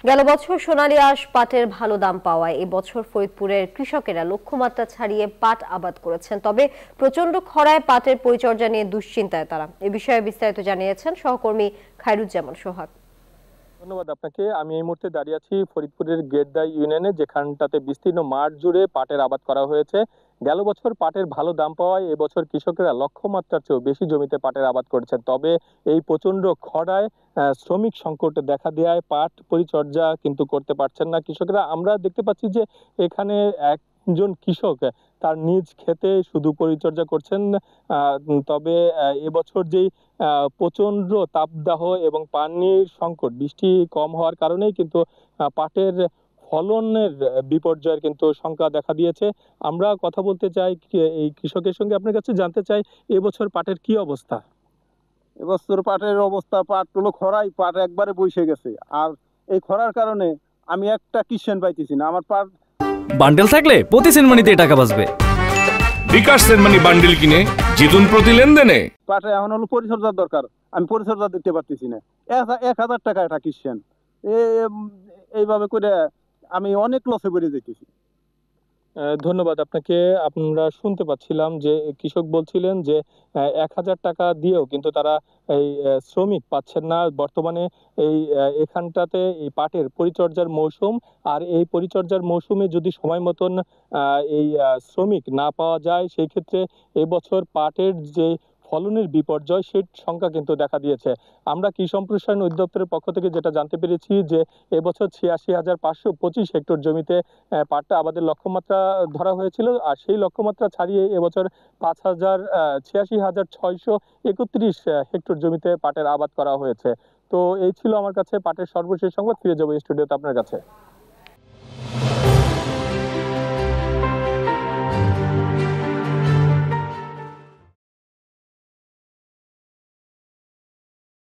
গেল বছর সোনালী আঁশ পাটের ভালো দাম পাওয়ায় এবছর ফরিদপুরের কৃষকেরা লক্ষ্যমাত্রা ছাড়িয়ে পাট আবাদ করেছেন। তবে প্রচন্ড খরায় পাটের পরিচর্যা নিয়ে দুশ্চিন্তায় তারা। এ বিষয়ে বিস্তারিত জানিয়েছেন সহকর্মী খায়রুজ্জামান সোহাগ। ধন্যবাদ আপনাকে। আমি এই মুহূর্তে দাঁড়িয়ে আছি ফরিদপুরের গেটদা ইউনিয়নে, যেখানটাতে বিস্তীর্ণ মাঠ জুড়ে পাটের আবাদ করা হয়েছে। গেল বছর পাটের ভালো দাম পাওয়ায় এবছর কৃষকেরা লক্ষ্যমাত্রার চেয়েও বেশি জমিতে পাটের আবাদ করেছেন। তবে এই প্রচন্ড খরায় শ্রমিক সংকট দেখা দেওয়ায় পাট পরিচর্যা কিন্তু করতে পারছেন না কৃষকেরা। আমরা দেখতে পাচ্ছি যে এখানে একজন কৃষক তার নিজ ক্ষেতে শুধু পরিচর্যা করছেন। তবে এবছর যেই প্রচন্ড তাপদাহ এবং পানির সংকট, বৃষ্টি কম হওয়ার কারণেই কিন্তু পাটের ফলনের বিপর্যয়ের কিন্তু শঙ্কা দেখা দিয়েছে। আমরা কথা বলতে চাই এই কৃষকের সঙ্গে, আপনার কাছে জানতে চাই এবছর পাটের কি অবস্থা। এবছর পাটের অবস্থা, পাট হলো খরায় পাট একবারে বসে গেছে। আর এই খরার কারণে আমি একটা কিষান পাইতেছি না। আমার পাট বান্ডেল থাকলে প্রতি সেনমানিতে টাকা বাঁচবে। বিকাশ সেনমানি বান্ডেল কিনে জিতুন প্রতি লেনদেনে। পাটে এখন হলো পরিচর্যার দরকার, আমি পরিচর্যা দিতে পারতেছি না। 1000 টাকা একটা কিষান, এইভাবে করে আমি অনেক লসে পড়ে যেতেছি। ধন্যবাদ আপনাকে। আমরা শুনতে পাচ্ছিলাম যে কৃষক বলছিলেন যে 1000 টাকা দিয়েও কিন্তু তারা এই শ্রমিক পাচ্ছেন না বর্তমানে। এই এখানটাতে এই পাটের পরিচর্যার মৌসুম, আর এই পরিচর্যার মৌসুমে যদি সময় মতন এই শ্রমিক না পাওয়া যায়, সেই ক্ষেত্রে এবছর পাটের যে ফলনের বিপর্যয় সেই সংখ্যা কিন্তু দেখা দিয়েছে। আমরা কৃষি সম্প্রসারণ অধিদপ্তরের পক্ষ থেকে যেটা জানতে পেরেছি যে এবছর 86,525 হেক্টর জমিতে পাটটা আবাদের লক্ষ্যমাত্রা ধরা হয়েছিল, আর সেই লক্ষ্যমাত্রা ছাড়িয়ে এবছর 86,631 হেক্টর জমিতে পাটের আবাদ করা হয়েছে। তো এই ছিল আমার কাছে পাটের সর্বশেষ সংবাদ। ফিরে যাবো স্টুডিওতে আপনার কাছে।